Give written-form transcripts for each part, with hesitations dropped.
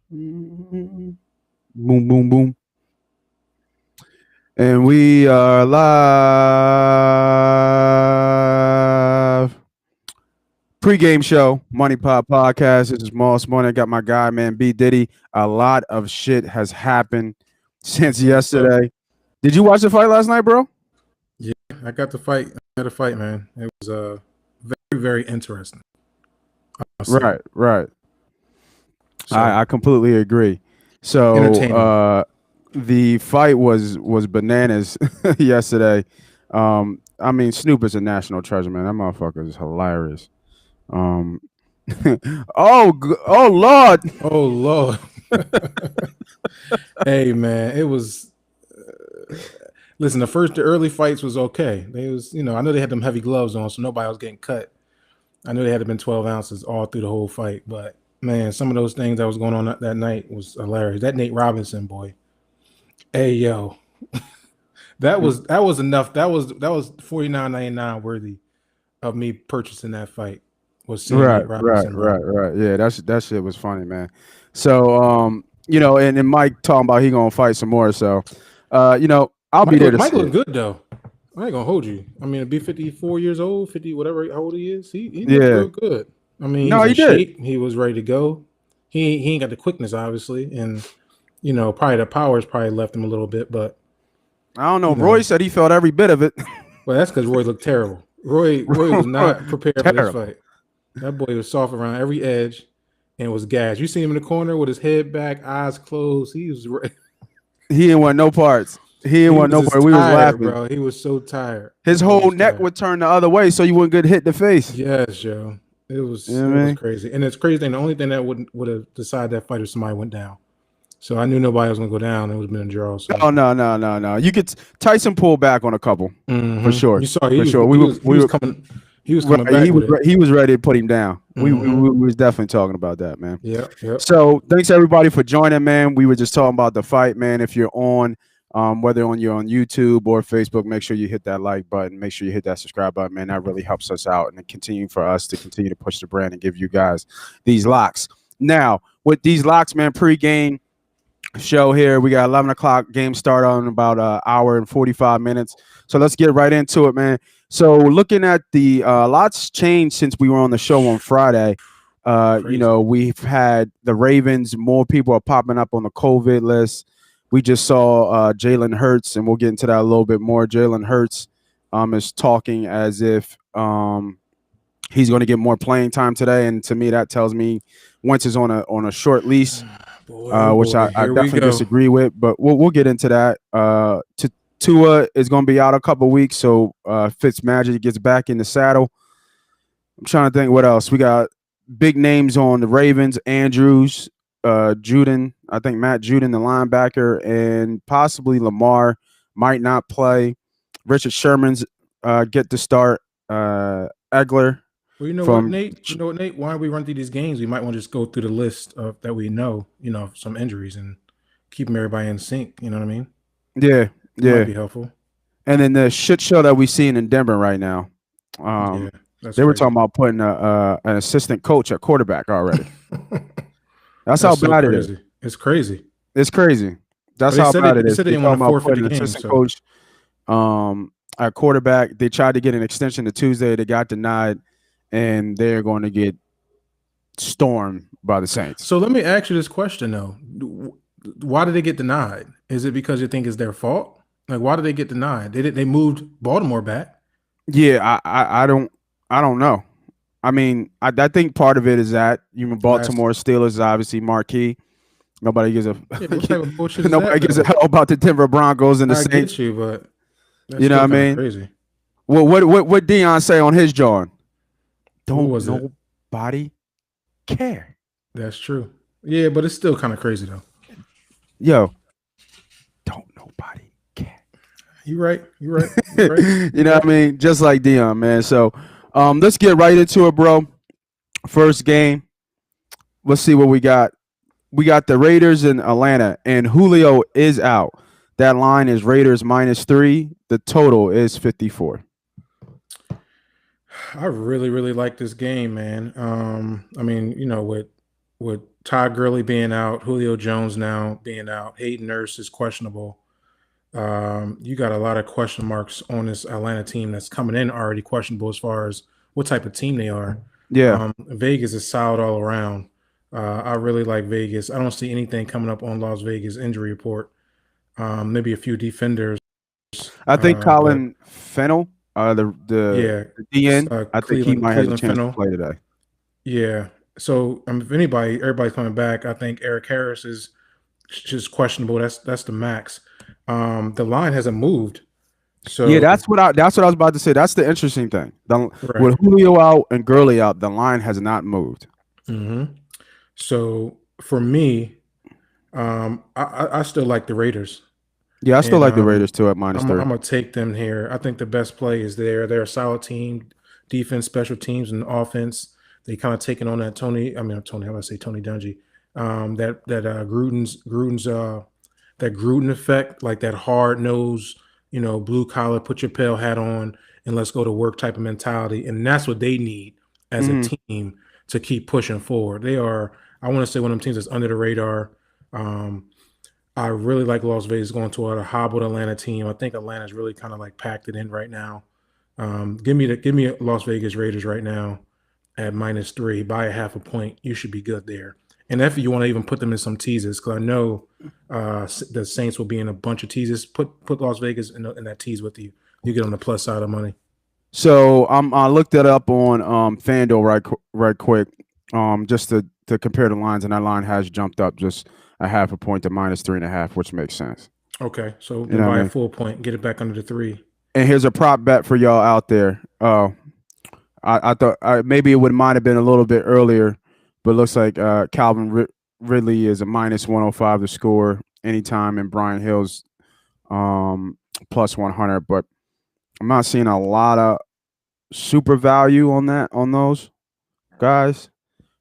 Boom, boom, boom. And we are live. Pre-game show, MoneyPot Podcast. This is Moss Money. I got my guy, man, B.Diddy. A lot of shit has happened since yesterday. Did you watch the fight last night, bro? Yeah, I got the fight. I had a fight, man. It was very, very interesting. Right. So, I completely agree. So the fight was bananas yesterday. I mean, Snoop is a national treasure, man. That motherfucker is hilarious. Oh Lord. oh Lord. Hey man, it was. Listen, the early fights was okay. They was, I know they had them heavy gloves on, so nobody was getting cut. I know they had to been 12 ounces all through the whole fight, but man, some of those things that was going on that night was hilarious. That Nate Robinson boy, hey yo, that was enough. That was $49.99 worthy of me purchasing that fight. Was seeing Right, Nate Robinson, bro. right. Yeah, that shit was funny, man. So and Mike talking about he gonna fight some more. So I'll be there to Mike see look it. good though. I ain't gonna hold you. I mean, to be 54 years old, 50, whatever how old he is, he looked Yeah. real good. I mean, he No, was in he did. shape. He was ready to go. He ain't got the quickness, obviously, and probably the powers probably left him a little bit. But I don't know. Roy said he felt every bit of it. well, that's because Roy looked terrible. Roy was not prepared for this fight. That boy was soft around every edge and was gassed. You see him in the corner with his head back, eyes closed. He was He didn't want no parts. He didn't want no parts. We was laughing, bro. He was so tired. His whole neck would turn the other way so you wouldn't get hit in the face. Yes, Joe. It was crazy. And it's crazy. And the only thing that would have decided that fight if somebody went down. So I knew nobody was gonna go down. It would have been a draw. So. Oh no. You could Tyson pull back on a couple for sure. You saw he was coming. He was coming back. He was ready to put him down. We was definitely talking about that, man. Yeah. So thanks everybody for joining, man. We were just talking about the fight, man. If you're on, whether you're on YouTube or Facebook, make sure you hit that like button. Make sure you hit that subscribe button, man. That really helps us out and continue for us to continue to push the brand and give you guys these locks. Now with these locks, man, pre-game show here. We got 11 o'clock game start on about an hour and 45 minutes. So let's get right into it, man. So looking at the lots changed since we were on the show on Friday. We've had the Ravens. More people are popping up on the COVID list. We just saw Jalen Hurts, and we'll get into that a little bit more. Jalen Hurts is talking as if he's going to get more playing time today, and to me that tells me Wentz is on a short lease. Which I definitely disagree with, but we'll get into that. Tua is going to be out a couple weeks, so Fitzmagic gets back in the saddle. I'm trying to think what else. We got big names on the Ravens, Andrews, Juden, I think Matt Juden, the linebacker, and possibly Lamar might not play. Richard Sherman's get to start. Egler. Well, you know what, Nate? Why don't we run through these games? We might want to just go through the list of that we know, some injuries and keeping everybody in sync. You know what I mean? Yeah. Might be helpful. And then the shit show that we're seeing in Denver right now. They were talking about putting an assistant coach at quarterback already. That's how bad it is. It's crazy. It's crazy. That's how bad it is. They said they want to forfeit the game. Assistant coach at quarterback. They tried to get an extension to Tuesday. They got denied. And they're going to get stormed by the Saints. So let me ask you this question, though. Why did they get denied? Is it because you think it's their fault? Like, why did they get denied? They moved Baltimore back. Yeah, I don't know. I mean, I think part of it is that Baltimore Steelers is obviously marquee. Nobody gives a hell about the Denver Broncos and the Saints. Get you, but you know what I mean? Crazy. Well, what Deion say on his John? Don't nobody care. That's true. Yeah, but it's still kind of crazy though. Yo, don't nobody care. You're right. You know what I mean? Just like Deion, man. So let's get right into it, bro. First game. Let's see what we got. We got the Raiders in Atlanta, and Julio is out. That line is Raiders -3. The total is 54. I really, really like this game, man. I mean, with Todd Gurley being out, Julio Jones now being out, Hayden Nurse is questionable. You got a lot of question marks on this Atlanta team that's coming in already questionable as far as what type of team they are. Yeah. Vegas is solid all around. I really like Vegas. I don't see anything coming up on Las Vegas injury report. Maybe a few defenders. I think But Colin Fennell, the yeah, DN, I think he might have a Cleveland chance to Fennel. play today. Yeah. So if everybody's coming back. I think Eric Harris is just questionable. That's the max. The line hasn't moved. So Yeah, that's what I was about to say. That's the interesting thing. right. With Julio out and Gurley out, the line has not moved. Mm-hmm. So for me, I still like the Raiders. Yeah, I still like the Raiders too at -3. I'm gonna take them here. I think the best play is there. They're a solid team, defense, special teams, and offense. They kind of taking on that Tony. How do I say Tony Dungy? Gruden's that Gruden effect, like that hard nose, blue collar, put your pale hat on and let's go to work type of mentality. And that's what they need as a team to keep pushing forward. They are, I want to say, one of them teams that's under the radar. I really like Las Vegas going to a hobbled Atlanta team. I think Atlanta's really kind of like packed it in right now. Give me Las Vegas Raiders right now at -3 by a half a point. You should be good there. And if you want to even put them in some teases, because I know the Saints will be in a bunch of teases. Put Las Vegas in that tease with you. You get on the plus side of money. So I looked it up on FanDuel right quick, just to compare the lines, and that line has jumped up just a half a point to -3.5, which makes sense. Okay, so buy a full point, get it back under the 3. And here's a prop bet for y'all out there. I thought maybe it might have been a little bit earlier, but it looks like Calvin Ridley is a -105 to score anytime, and Brian Hill's +100. But I'm not seeing a lot of super value on those guys,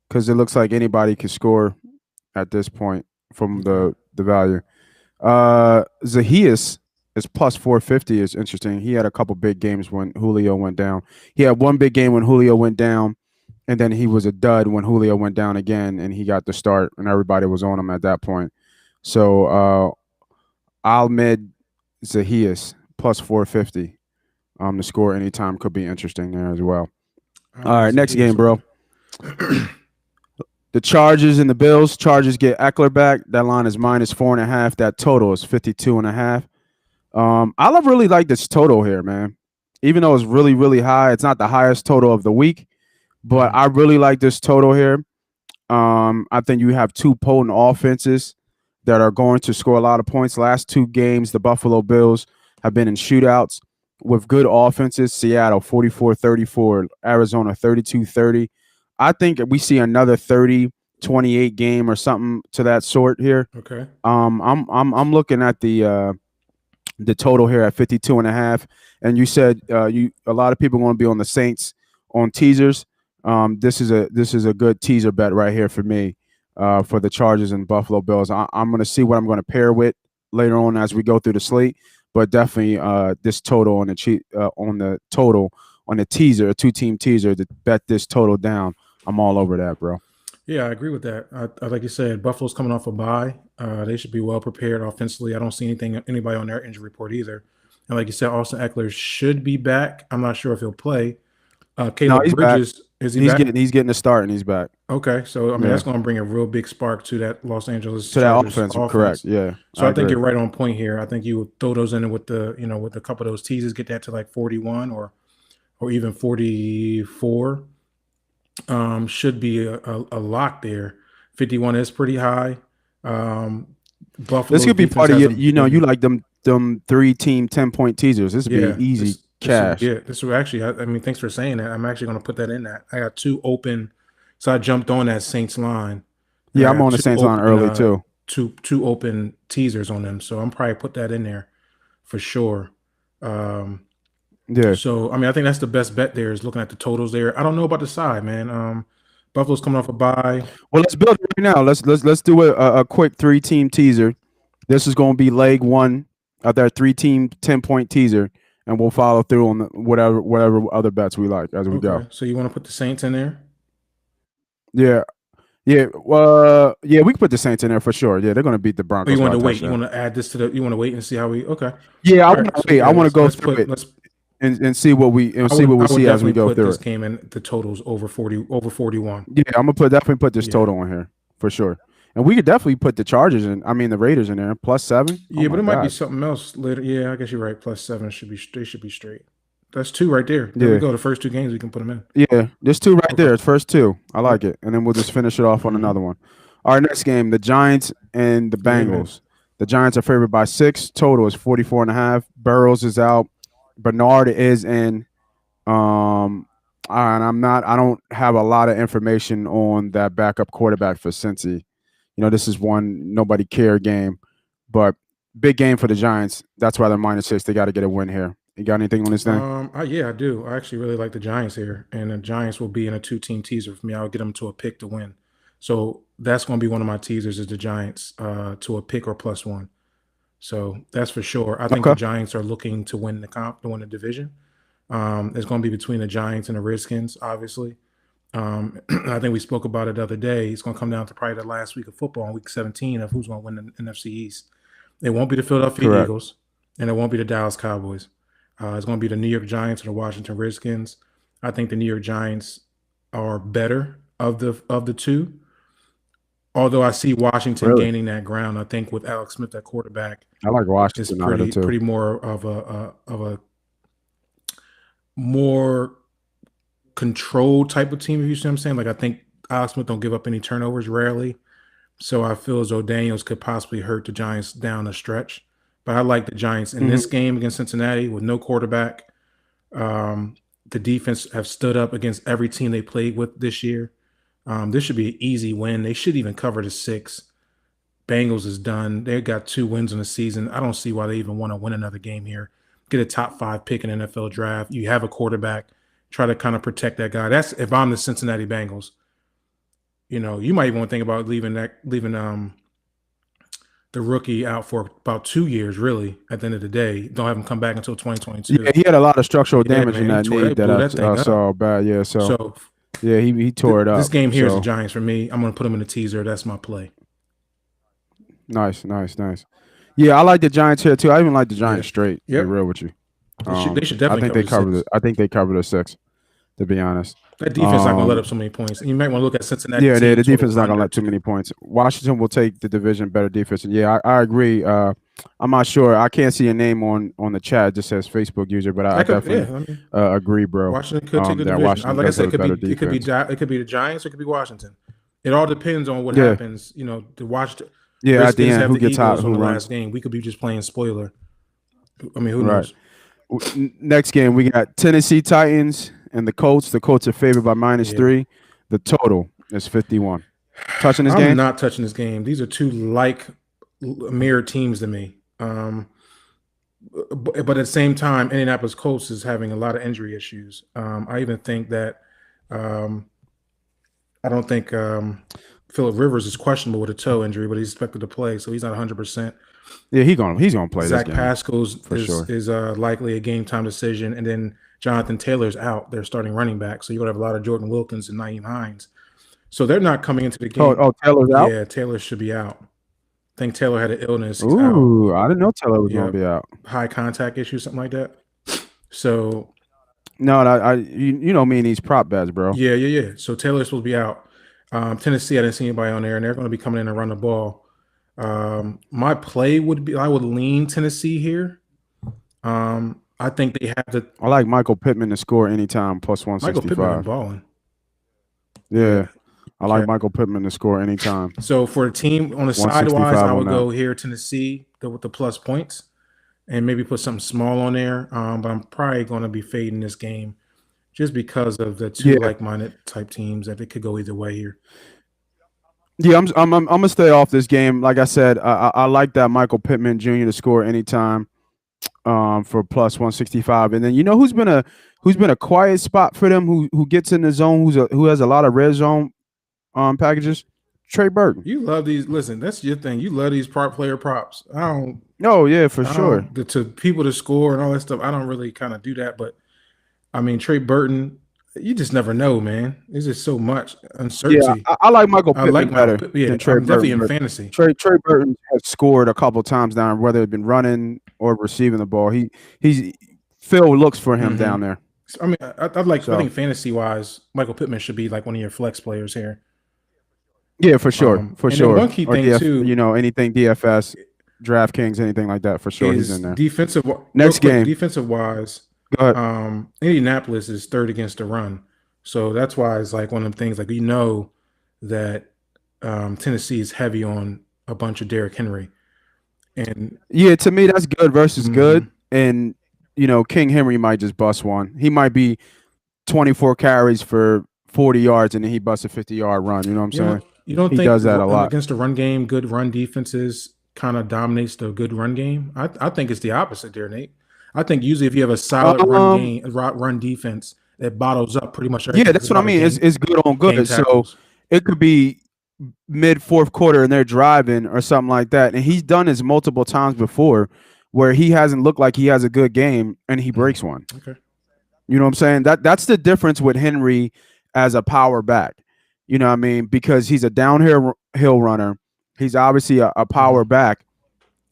because it looks like anybody can score at this point from the value. Zacchaeus is +450 is interesting. He had a couple big games when Julio went down. He had one big game when Julio went down, and then he was a dud when Julio went down again, and he got the start, and everybody was on him at that point. So Ahmed Zacchaeus +450 to score anytime could be interesting there as well. All right, next game, bro. The Chargers and the Bills. Chargers get Eckler back. That line is -4.5. That total is 52.5. I really like this total here, man. Even though it's really, really high, it's not the highest total of the week, but I really like this total here. I think you have two potent offenses that are going to score a lot of points. Last two games, the Buffalo Bills have been in shootouts with good offenses. Seattle 44-34, Arizona 32-30. I think we see another 30-28 game or something to that sort here. Okay. I'm looking at the total here at 52.5. And you said a lot of people are going to be on the Saints on teasers. This is a good teaser bet right here for me for the Chargers and Buffalo Bills. I'm going to see what I'm going to pair with later on as we go through the slate, but definitely this total on the teaser, a two-team teaser, to bet this total down. I'm all over that, bro. Yeah, I agree with that. Like you said, Buffalo's coming off a bye. They should be well prepared offensively. I don't see anybody on their injury report either. And like you said, Austin Eckler should be back. I'm not sure if he'll play. Caleb Bridges, back. Is he back? He's getting a start and he's back. Okay, so I mean that's going to bring a real big spark to that Los Angeles Chargers offense. Correct. Yeah. So I think you're right on point here. I think you would throw those in with with a couple of those teases, get that to like 41 or even 44. Should be a lock there. 51 is pretty high. Buffalo. This could be part of you like them 3-team 10-point teasers. This would be easy cash. This would actually. I mean, thanks for saying that. I'm actually going to put that in that. I got two open, so I jumped on that Saints line. Yeah, I'm on the Saints line early too. Two open teasers on them, so I'm probably put that in there for sure. Yeah. So I mean, I think that's the best bet there is looking at the totals there. I don't know about the side, man. Buffalo's coming off a bye. Well, let's build it right now. Let's do a quick 3-team teaser. This is going to be leg one of that 3-team 10-point teaser, and we'll follow through on whatever other bets we like as we go. So you want to put the Saints in there? Yeah. Yeah, yeah, we can put the Saints in there for sure. Yeah, they're going to beat the Or you Broncos want by a to wait? You touchdown. want to add this to the? You want to wait and see how we? Okay. Yeah, I All want right. to So wait. I yeah, want to go let's through put it let's. and see what we I would see as we definitely go put through this it. game in the totals over 41. Yeah, I'm gonna definitely put this Yeah. total in here for sure, and we could definitely put the Chargers in. I mean, the Raiders in there +7. Oh Yeah, but my it might be God. something else later. Yeah, I guess you're right. +7 should be they should be straight. That's two right there. There we Yeah, go. The first two games we can put them in. yeah. There's two right Okay. there. It's first two. I like Yep. it, and then we'll just finish it off on Mm-hmm. another one. All right, next game: the Giants and the Yeah, man. Bengals. The Giants are favored by 6. Total is 44.5. Burrows is out. Bernard is in. Um, and I don't have a lot of information on that backup quarterback for Cincy. This is one nobody care game, but big game for the Giants. That's why they're -6. They got to get a win here. You got anything on this thing? Yeah, I do. I actually really like the Giants here, and the Giants will be in a 2-team teaser for me. I'll get them to a pick to win. So that's going to be one of my teasers is the Giants to a pick or +1. So that's for sure. I think Okay. the Giants are looking to win to win the division. It's going to be between the Giants and the Redskins, obviously. I think we spoke about it the other day. It's going to come down to probably the last week of football, week 17, of who's going to win the NFC East. It won't be the Philadelphia Correct. Eagles, and it won't be the Dallas Cowboys. It's going to be the New York Giants or the Washington Redskins. I think the New York Giants are better of the two. Although I see Washington Really? gaining that ground, I think with Alex Smith at quarterback I like is Washington out of the two. pretty more of a more controlled type of team, if you see what I'm saying. Like I think Alex Smith don't give up any turnovers rarely. So I feel as though Daniels could possibly hurt the Giants down the stretch. But I like the Giants in this game against Cincinnati with no quarterback. The defense have stood up against every team they played with this year. This should be an easy win. They should even cover the 6. Bengals is done. They got 2 wins in the season. I don't see why they even want to win another game here. Get a top 5 pick in the NFL draft. You have a quarterback. Try to kind of protect that guy. That's if I'm the Cincinnati Bengals. You might even want to think about leaving the rookie out for about 2 years, really, at the end of the day. Don't have him come back until 2022. Yeah, he had a lot of structural damage in man, that knee that I saw bad. Yeah, so yeah, he tore it up. This game here is the Giants for me. I'm going to put him in the teaser. That's my play. Nice. Yeah, I like the Giants here too. I even like the Giants straight. Yep. To be real with you. They should definitely cover the 6. I think they covered the 6. To be honest, that defense is not going to let up so many points. And you might want to look at Cincinnati. Yeah, the defense is not going to let too many points. Washington will take the division, better defense. And yeah, I agree. I'm not sure. I can't see a name on the chat. It just says Facebook user, but I definitely agree, bro. Washington could take the division. Like I said, it could be the Giants or it could be Washington. It all depends on what happens. The Washington. Yeah, at the end, who gets hot, on the last game. We could be just playing spoiler. I mean, who knows? Next game, we got Tennessee Titans and the Colts. The Colts are favored by -3. The total is 51. Touching this game? I'm not touching this game. These are two mirror teams to me. But at the same time, Indianapolis Colts is having a lot of injury issues. I even think that I don't think Phillip Rivers is questionable with a toe injury, but he's expected to play, so he's not 100%. Yeah, he's gonna play. Zach this game Pascal's sure. is likely a game time decision, and then Jonathan Taylor's out. They're starting running back, so you're gonna have a lot of Jordan Wilkins and Nyheim Hines. So they're not coming into the game. Oh, Taylor's out. Yeah, Taylor should be out. I think Taylor had an illness. He's out. I didn't know Taylor was gonna be out. High contact issue, something like that. So no, you know me and these prop bets, bro. Yeah. So Taylor's supposed to be out. Tennessee, I didn't see anybody on there, and they're going to be coming in and run the ball. My play would be I would lean Tennessee here. I think they have the. I like Michael Pittman to score anytime +165. Michael Pittman balling. Yeah, I like Michael Pittman to score anytime. So for a team on the sidewise, I would go here Tennessee with the plus points, and maybe put something small on there. But I'm probably going to be fading this game just because of the two like-minded type teams that it could go either way here. Yeah, I'm gonna stay off this game. Like I said, I like that Michael Pittman Jr. to score anytime for +165. And then who's been a quiet spot for them, who gets in the zone, who has a lot of red zone packages? Trey Burton. You love these. Listen, that's your thing. You love these player props. I don't. Oh yeah, for sure. To people to score and all that stuff. I don't really kind of do that, but I mean Trey Burton. You just never know, man. There's just so much Yeah, uncertainty. I like Michael I like Pittman Michael better Pitt. Yeah, than Trey I'm definitely Burton, in but fantasy. Trey Burton has scored a couple times down, whether it's been running or receiving the ball. He's Phil looks for him Mm-hmm. down there. I mean, I So think fantasy wise, Michael Pittman should be like one of your flex players here. yeah, for sure, And then one key or thing DF, too anything DFS, DraftKings, anything like that, for sure, he's in is there. defensive. Real Next quick, game, defensive wise, go ahead. Indianapolis is third against the run, so that's why it's like one of them things. Like that Tennessee is heavy on a bunch of Derrick Henry, and Yeah, to me that's good versus mm-hmm. good, and King Henry might just bust one. He might be 24 carries for 40 yards, and then he busts a 50-yard run. You know what I'm saying? You don't He think does that a lot. against the run game, good run defenses kind of dominates the good run game? I think it's the opposite there, Nate. I think usually if you have a solid Um, run defense that bottles up pretty much yeah, everything, because that's it's what I about mean. It's good on gain good. So tackles. it could be mid fourth quarter and they're driving or something like that. And he's done this multiple times before where he hasn't looked like he has a good game and he breaks one. Okay. You know what I'm saying? That's the difference with Henry as a power back. You know what I mean? Because he's a downhill runner. He's obviously a power back.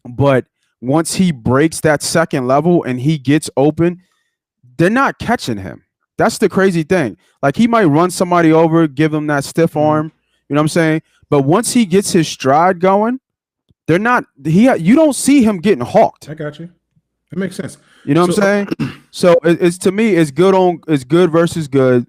But once he breaks that second level and he gets open, they're not catching him. That's the crazy thing. Like he might run somebody over, give him that stiff arm. You know what I'm saying? But once he gets his stride going, they're not. You don't see him getting hawked. I got you. It makes sense. You know what I'm saying? So it's to me, it's good versus good.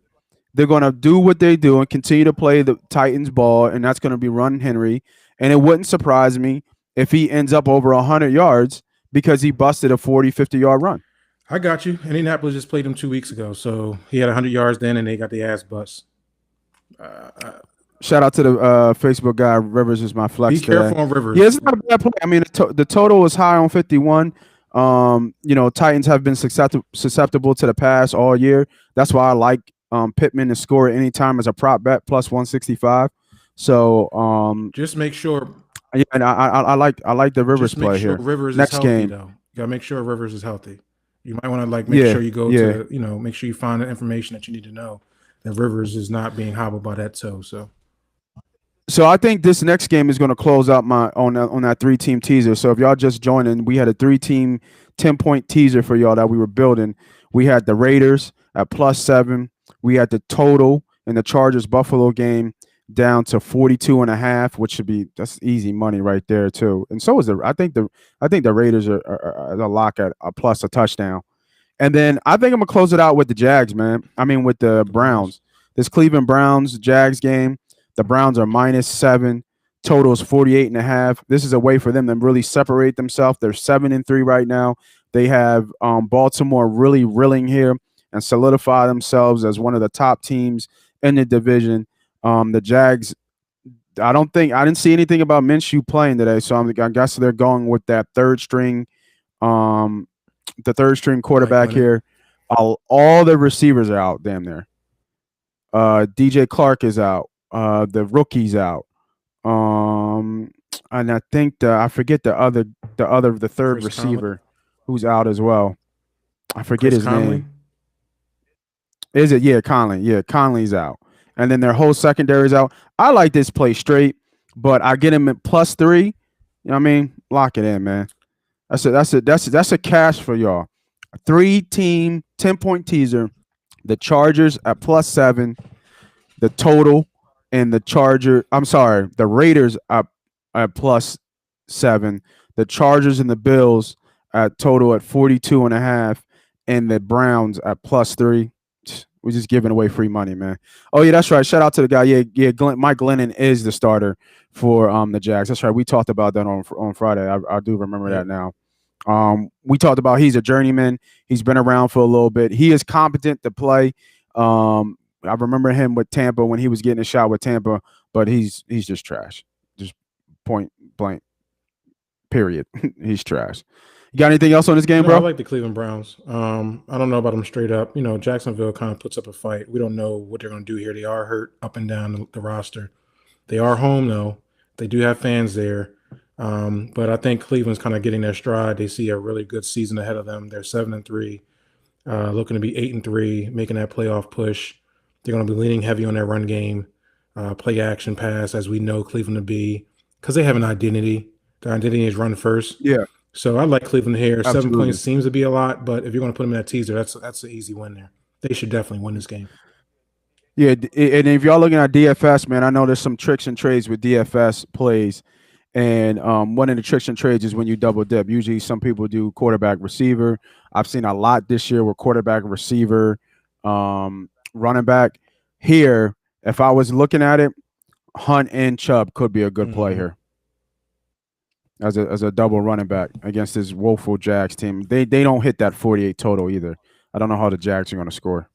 They're gonna do what they do and continue to play the Titans ball, and that's gonna be run Henry. And it wouldn't surprise me if he ends up over 100 yards because he busted a 40, 50-yard run. I got you. Indianapolis just played him 2 weeks ago, so he had 100 yards then, and they got the ass bust. Shout out to the Facebook guy. Rivers is my flex. Be careful today. on Rivers. Yeah, it's not a bad play. I mean, the total was high on 51. Titans have been susceptible to the pass all year. That's why I like Pittman to score at any time as a prop bet plus 165. So just make sure. Yeah, and I like the Rivers play here. Rivers Next is healthy, game, though. You gotta make sure Rivers is healthy. You might want to make sure you go to make sure you find the information that you need to know that Rivers is not being hobbled by that toe. So I think this next game is going to close out my on that 3-team teaser. So if y'all just joining, we had a 3-team 10-point teaser for y'all that we were building. We had the Raiders at +7. We had the total in the Chargers Buffalo game down to 42.5, which that's easy money right there too. And so is I think the Raiders are a lock at a plus a touchdown. And then I think I'm gonna close it out with the Jags, man. I mean with the Browns. This Cleveland Browns Jags game. The Browns are -7. Total is 48.5. This is a way for them to really separate themselves. They're 7-3 right now. They have Baltimore really reeling here and solidify themselves as one of the top teams in the division. The Jags, I didn't see anything about Minshew playing today, so I guess they're going with that third string quarterback here. All the receivers are out, damn near. DJ Clark is out. The rookie's out. And I think I forget the third Chris receiver who's out as well. I forget Chris his Conley? name. Is it? Yeah, Conley. Yeah, Conley's out. And then their whole secondary's out. I like this play straight, but I get him at +3. You know what I mean? Lock it in, man. That's a cash for y'all. 3-team 10-point teaser. The Chargers at +7. The total and the Raiders up at +7. The Chargers and the Bills at total at 42.5, and the Browns at +3. We're just giving away free money, man. Oh yeah, that's right. Shout out to the guy. Yeah. Mike Glennon is the starter for the Jags. That's right. We talked about that on Friday. I do remember that now. We talked about he's a journeyman. He's been around for a little bit. He is competent to play. I remember him with Tampa when he was getting a shot with Tampa, but he's just trash. Just point blank. Period. He's trash. You got anything else on this game, bro? I like the Cleveland Browns. I don't know about them straight up. Jacksonville kind of puts up a fight. We don't know what they're going to do here. They are hurt up and down the roster. They are home, though. They do have fans there. But I think Cleveland's kind of getting their stride. They see a really good season ahead of them. They're 7-3, looking to be 8-3, making that playoff push. They're going to be leaning heavy on their run game, play action pass, as we know Cleveland to be, because they have an identity. Their identity is run first. Yeah, So I like Cleveland here. 7 absolutely. points seems to be a lot, but if you're going to put them in that teaser, that's an easy win there. They should definitely win this game. Yeah, and if y'all looking at DFS, man, I know there's some tricks and trades with DFS plays, and one of the tricks and trades is when you double dip. Usually, some people do quarterback receiver. I've seen a lot this year with quarterback receiver, running back. Here, if I was looking at it, Hunt and Chubb could be a good play here as a double running back against this woeful Jags team. They don't hit that 48 total either. I don't know how the Jags are going to score.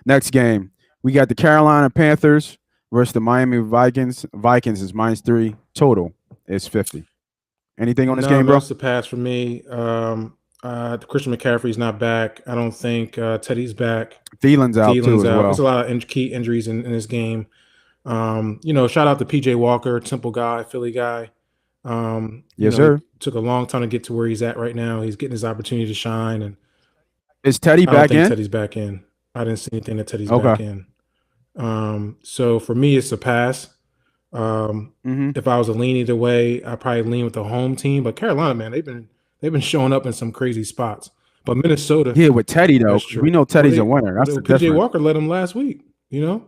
Next game, we got the Carolina Panthers versus the Miami Vikings. Vikings is -3. Total is 50. Anything on this game, bro? That's the pass for me. Christian McCaffrey's not back. I don't think Teddy's back. Thielen's out too as well. There's a lot of key injuries in this game. Shout out to PJ Walker, Temple guy, Philly guy. Yes, sir. Took a long time to get to where he's at right now. He's getting his opportunity to shine. And is Teddy back in? Teddy's back in. I didn't see anything that Teddy's back in. So for me, it's a pass. If I was to lean either way, I'd probably lean with the home team. But Carolina, man, they've been showing up in some crazy spots. But Minnesota, yeah, with Teddy though, we know Teddy's a winner. That's the PJ difference. Walker led him last week. Yeah,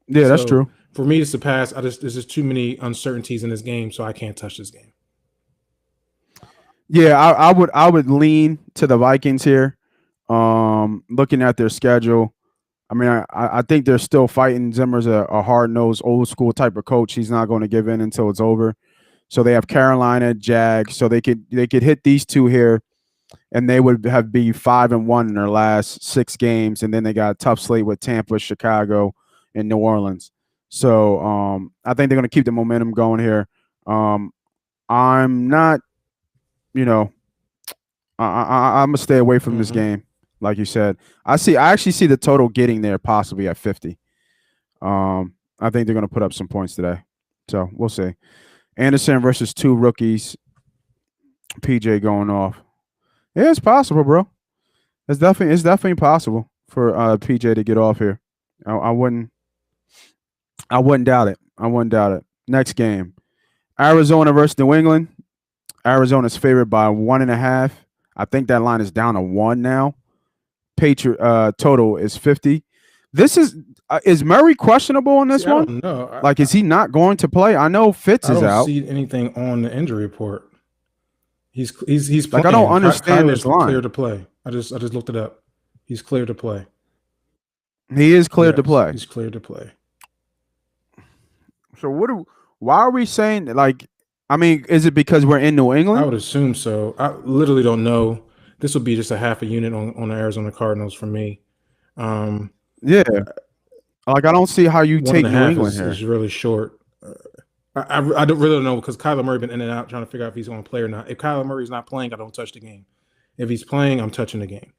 that's true. For me, it's a pass. There's just too many uncertainties in this game, so I can't touch this game. Yeah, I would lean to the Vikings here. Looking at their schedule, I mean, I think they're still fighting. Zimmer's a hard-nosed, old-school type of coach. He's not going to give in until it's over. So they have Carolina, Jags. So they could hit these two here, and they would be 5-1 in their last 6 games. And then they got a tough slate with Tampa, Chicago, and New Orleans. So I think they're going to keep the momentum going here. I'm not, I'm gonna stay away from this game. Like you said, I actually see the total getting there possibly at 50. I think they're going to put up some points today. So we'll see. Anderson versus 2 rookies. PJ going off. Yeah, it's possible, bro. It's definitely possible for PJ to get off here. I wouldn't doubt it. Next game. Arizona versus New England. Arizona's favored by 1.5. I think that line is down to 1 now. Total is 50. This is Murray questionable on this one? I don't know. Is he not going to play? I know Fitz is out. I don't see anything on the injury report. He's playing. I don't understand this line. Clear to play. I just looked it up. He's clear to play. He is cleared to play. He's cleared to play. So why are we saying is it because we're in New England? I would assume so. I literally don't know. This will be just a half a unit on the Arizona Cardinals for me. Yeah. I don't see how you take New England here. It's really short. I really don't know because Kyler Murray been in and out trying to figure out if he's going to play or not. If Kyler Murray's not playing, I don't touch the game. If he's playing, I'm touching the game.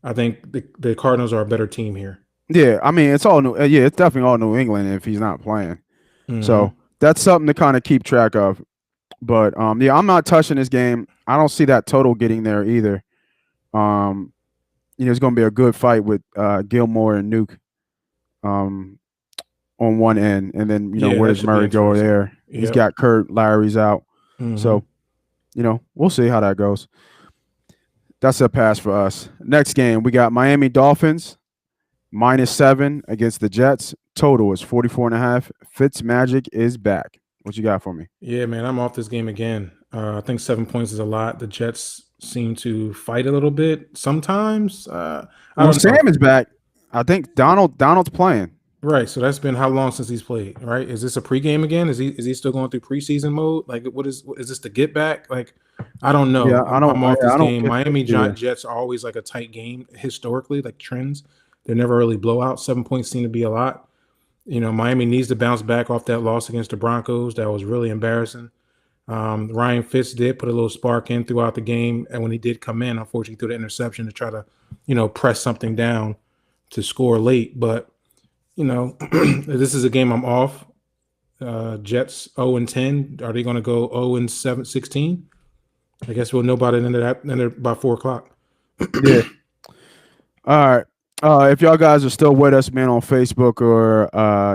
I think the Cardinals are a better team here. Yeah, I mean, it's all new. Yeah, it's definitely all New England if he's not playing. So that's something to kind of keep track of. But yeah, I'm not touching this game. I don't see that total getting there either. It's going to be a good fight with Gilmore and Nuke on one end, and then where does Murray go there? Yep. He's got Kurt, Larry's out, so we'll see how that goes. That's a pass for us. Next game, we got Miami Dolphins -7 against the Jets. Total is 44.5. Fitzmagic is back. What you got for me? Yeah, man, I'm off this game again. I think 7 points is a lot. The Jets seem to fight a little bit sometimes. Sam is back. I think Donald's playing. Right. So that's been how long since he's played, right? Is this a pregame again? Is he still going through preseason mode? What is this the get back? I don't know. Yeah, I'm off this game. Miami Jets are always a tight game historically, trends. They're never really blowouts. 7 points seem to be a lot. Miami needs to bounce back off that loss against the Broncos. That was really embarrassing. Ryan Fitz did put a little spark in throughout the game, and when he did come in, unfortunately, threw the interception to try to, press something down to score late. But this is a game I'm off. Jets 0-10. Are they going to go 0-16? I guess we'll know about it by 4 o'clock. Yeah. All right. If y'all guys are still with us, man, on Facebook or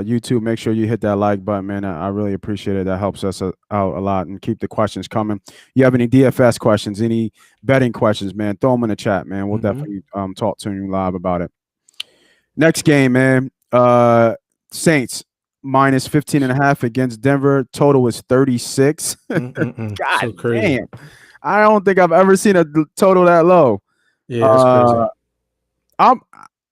YouTube, make sure you hit that like button, man. I really appreciate it. That helps us out a lot, and keep the questions coming. You have any DFS questions, any betting questions, man? Throw them in the chat, man. We'll definitely talk to you live about it. Next game, man. Saints minus 15.5 against Denver. Total is 36. God so crazy. damn. I don't think I've ever seen a total that low. Yeah, that's crazy.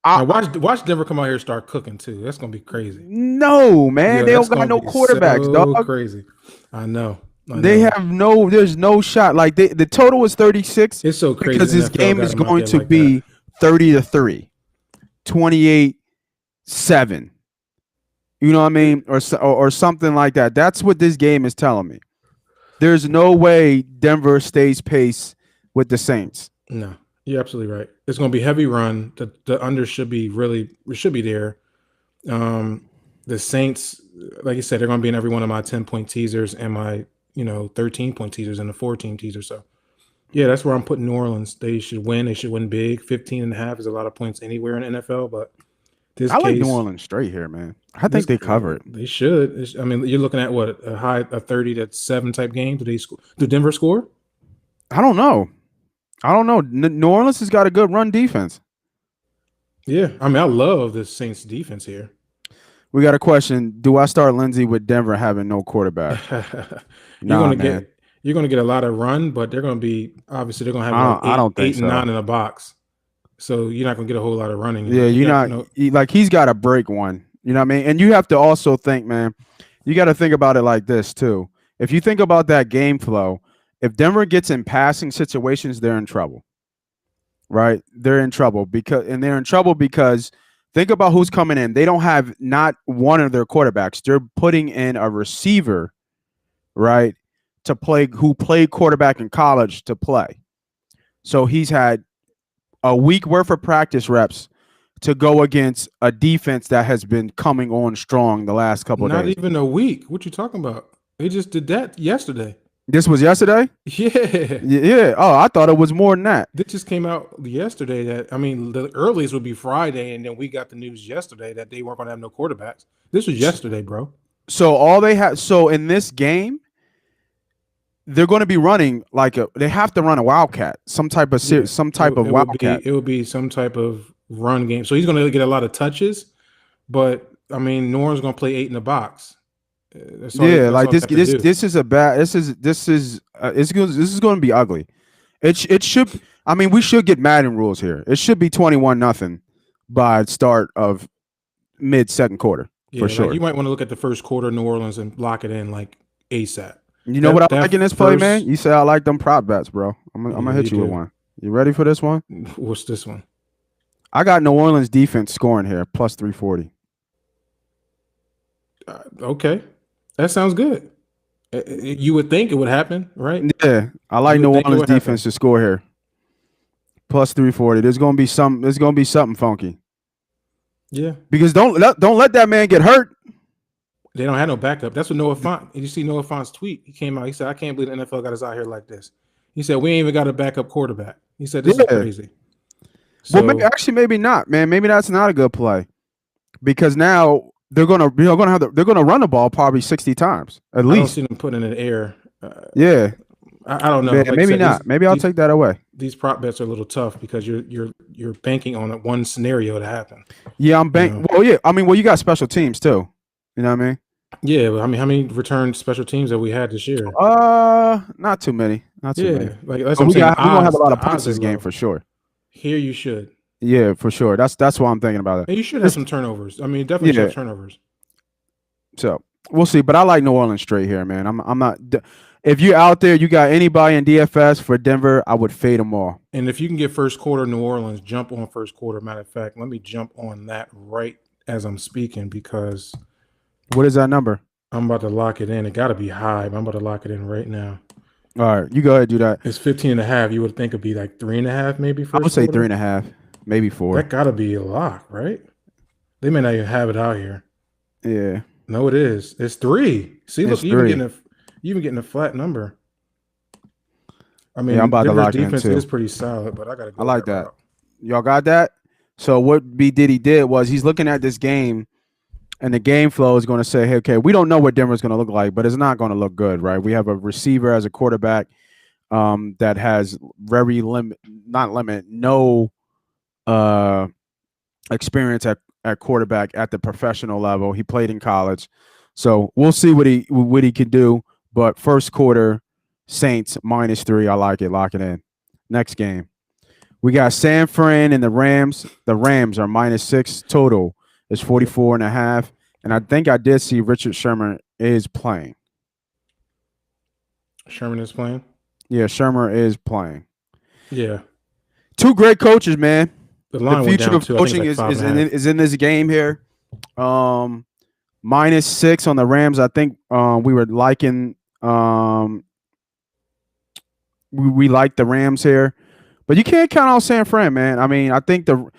I watch Denver come out here and start cooking too. That's gonna be crazy. No, man. They don't got no quarterbacks, so dog. Crazy. I know. There's no shot. Like the total is 36. It's so crazy because this game is going to be 30-3, 28-7. You know what I mean? Or something like that. That's what this game is telling me. There's no way Denver stays pace with the Saints. No, you're absolutely right. It's going to be heavy run. The under should be there. The Saints, like you said, they're going to be in every one of my 10-point teasers and my 13-point teasers and the 4-team teaser. So yeah, that's where I'm putting New Orleans. They should win. They should win big. 15.5 is a lot of points anywhere in the NFL, but I like New Orleans straight here, man. I think they cover it. They should. I mean, you're looking at what, a 30-7 type game. Do Denver score? I don't know. New Orleans has got a good run defense. Yeah, I mean, I love the Saints defense here. We got a question. Do I start Lindsey with Denver having no quarterback? You're gonna get a lot of run, but they're gonna be obviously they're gonna have eight and 9 in a box. So you're not gonna get a whole lot of running. Yeah, he's got to break one. You know what I mean? And you have to also think, man, you got to think about it like this too. If you think about that game flow, if Denver gets in passing situations, they're in trouble. Right? They're in trouble because think about who's coming in. They don't have not one of their quarterbacks. They're putting in a receiver, right, to play, who played quarterback in college to play. So he's had a week worth of practice reps to go against a defense that has been coming on strong the last couple of days. Not even a week. What you talking about? They just did that yesterday. This was yesterday? Yeah. Oh, I thought it was more than that. This just came out yesterday. The earliest would be Friday, and then we got the news yesterday that they weren't going to have no quarterbacks. This was yesterday, bro. So in this game, they're going to be running they have to run a wildcat, some type of wildcat. It would be some type of run game. So he's going to get a lot of touches, but I mean, New Orleans is going to play 8 in the box. This is going to be ugly. It should. I mean, we should get Madden rules here. It should be 21-0 by start of mid second quarter for sure. You might want to look at the first quarter of New Orleans and lock it in like ASAP. You know what I like in this play, man? You say I like them prop bets, bro. I'm gonna hit you with one. You ready for this one? What's this one? I got New Orleans defense scoring here, plus 340. Okay, that sounds good. You would think it would happen, right? Yeah, I like New Orleans defense to score here, plus 340. There's gonna be something funky. Yeah, because don't let that man get hurt. They don't have no backup. That's what Noah Fant. You see Noah Fant's tweet? He came out. He said, "I can't believe the NFL got us out here like this." He said, "We ain't even got a backup quarterback." He said, "This is crazy." So, well, maybe not, man. Maybe that's not a good play, because now they're gonna run the ball probably 60 times at least. I don't see them putting it in the air. Yeah, I don't know. Like maybe not. Maybe I'll take that away. These prop bets are a little tough because you're banking on one scenario to happen. Yeah, I'm banking. Well, yeah. I mean, you got special teams too. You know what I mean? Yeah, but I mean, how many return special teams have we had this year? Not too many. Not too many. Like that's what I'm saying. We're gonna have a lot of points this game for sure. Here you should. Yeah, for sure. That's why I'm thinking about it. And you should have some turnovers. I mean, definitely should have turnovers. So we'll see. But I like New Orleans straight here, man. I'm not. If you're out there, you got anybody in DFS for Denver, I would fade them all. And if you can get first quarter New Orleans, jump on first quarter. Matter of fact, let me jump on that right as I'm speaking because. What is that number? I'm about to lock it in. It got to be high, but I'm about to lock it in right now. All right, you go ahead and do that. It's 15.5. You would think it'd be like 3.5, maybe. I would say 3.5, maybe 4. That got to be a lock, right? They may not even have it out here. Yeah. No, it is. It's 3. See, look, even getting a flat number. I mean, I'm about to lock defense in too. is pretty solid, but I got to go. I like that. Y'all got that? So what B.Diddy did was he's looking at this game, and the game flow is going to say, hey, okay, we don't know what Denver's going to look like, but it's not going to look good, right? We have a receiver as a quarterback that has no experience at quarterback at the professional level. He played in college. So we'll see what he can do. But first quarter, Saints -3. I like it. Lock it in. Next game. We got San Fran and the Rams. The Rams are -6 total. It's 44.5. And I think I did see Richard Sherman is playing. Sherman is playing? Yeah, Sherman is playing. Yeah. Two great coaches, man. The line future went down of too. coaching is in this game here. -6 on the Rams. I think we were liking we like the Rams here. But you can't count out San Fran, man. I mean, I think the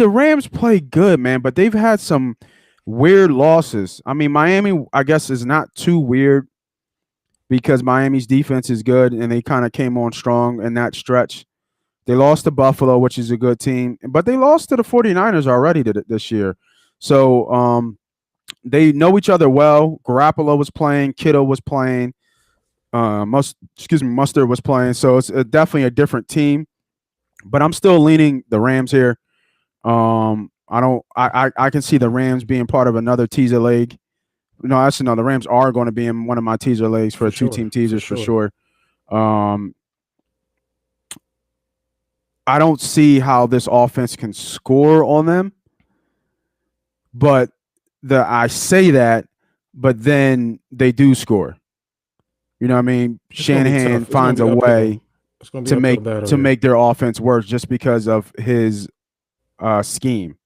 Rams play good, man, but they've had some weird losses. I mean, Miami, I guess, is not too weird because Miami's defense is good, and they kind of came on strong in that stretch. They lost to Buffalo, which is a good team, but they lost to the 49ers already this year. So they know each other well. Garoppolo was playing. Kittle was playing. Mustard was playing. So it's definitely a different team. But I'm still leaning the Rams here. I can see the Rams being part of another teaser leg. No, actually, no. The Rams are going to be in one of my teaser legs for two-team teasers for sure. I don't see how this offense can score on them. But I say that, but then they do score. You know what I mean? Shanahan finds a way to make their offense work just because of his scheme,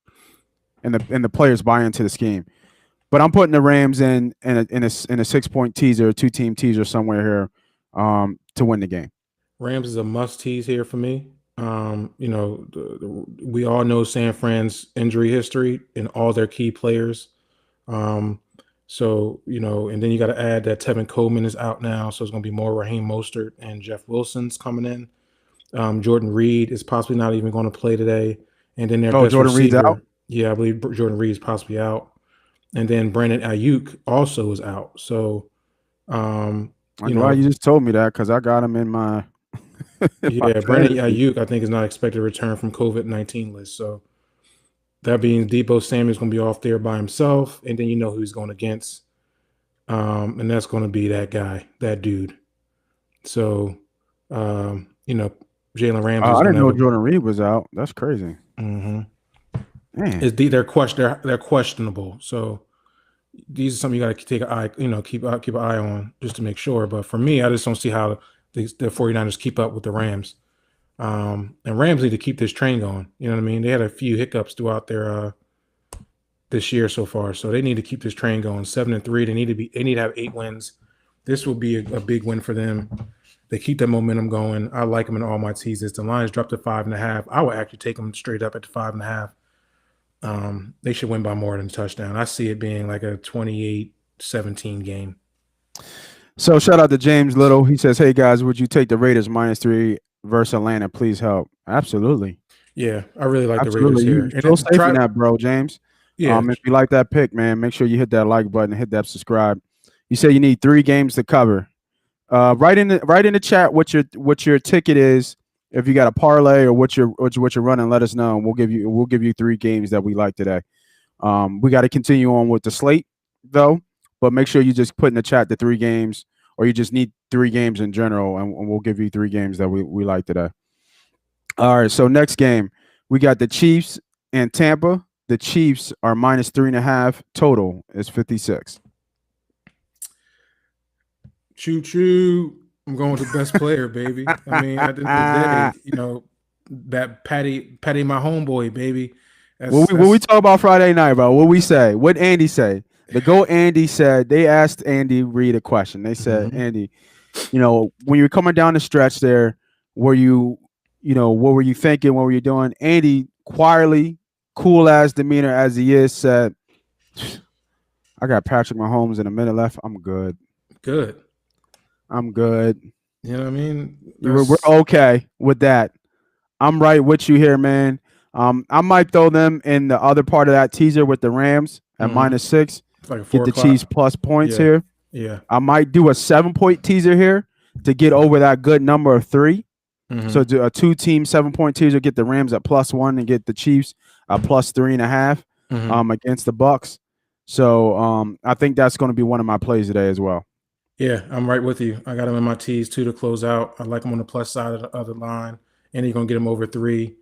and the players buy into the scheme. But I'm putting the Rams in a 6-point teaser, a 2-team teaser somewhere here to win the game. Rams is a must tease here for me. We all know San Fran's injury history and all their key players. So, and then you got to add that Tevin Coleman is out now. So it's going to be more Raheem Mostert and Jeff Wilson's coming in. Jordan Reed is possibly not even going to play today. And then their best Jordan receiver, Reed's out? Yeah, I believe Jordan Reed is possibly out. And then Brandon Ayuk also is out. So, I'm glad you just told me that because I got him in my yeah, Brandon Ayuk, I think, is not expected to return from COVID-19 list. So that being Deebo Samuel's going to be off there by himself, and then you know who he's going against, and that's going to be that guy, that dude. So, Jalen Ramsey. I didn't know Jordan Reed was out. That's crazy. Mm-hmm. They're questionable. So these are something you got to take an eye, keep an eye on just to make sure. But for me, I just don't see how the 49ers keep up with the Rams. And Rams need to keep this train going. You know what I mean? They had a few hiccups throughout their this year so far, so they need to keep this train going. 7-3. They need to have 8 wins. This will be a big win for them. They keep that momentum going. I like them in all my teasers. The Lions dropped to 5.5. I would actually take them straight up at 5.5. They should win by more than a touchdown. I see it being like a 28-17 game. So shout out to James Little. He says, "Hey guys, would you take the Raiders -3 versus Atlanta? Please help." Absolutely. Yeah, I really like the Raiders here. You're so safe in that, bro, James. Yeah. If you like that pick, man, make sure you hit that like button and hit that subscribe. You say you need 3 games to cover. Write in the chat what your ticket is. If you got a parlay or what you're running, let us know. And we'll give you 3 games that we like today. We got to continue on with the slate though, but make sure you just put in the chat the 3 games, or you just need 3 games in general, and we'll give you 3 games that we like today. All right, so next game we got the Chiefs and Tampa. The Chiefs are -3.5. Total is 56. Choo choo. I'm going with the best player, baby. I mean, at the end of the day, that Patty, my homeboy, baby. What we talk about Friday night, bro? What we say? What Andy say? The GOAT Andy said. They asked Andy Reid a question. They said, Andy, when you're coming down the stretch there, what were you thinking? What were you doing? Andy, quietly, cool ass demeanor as he is, said, "I got Patrick Mahomes in a minute left. I'm good. I'm good." You know what I mean? We're okay with that. I'm right with you here, man. I might throw them in the other part of that teaser with the Rams at -6. It's like a 4 Get the o'clock. Chiefs plus points here. Yeah. I might do a 7-point teaser here to get over that good number of 3. So do a 2-team 7-point teaser, get the Rams at +1 and get the Chiefs at +3.5 against the Bucks. So I think that's going to be one of my plays today as well. Yeah, I'm right with you. I got them in my tees too to close out. I like them on the plus side of the other line, and you're gonna get them over 3.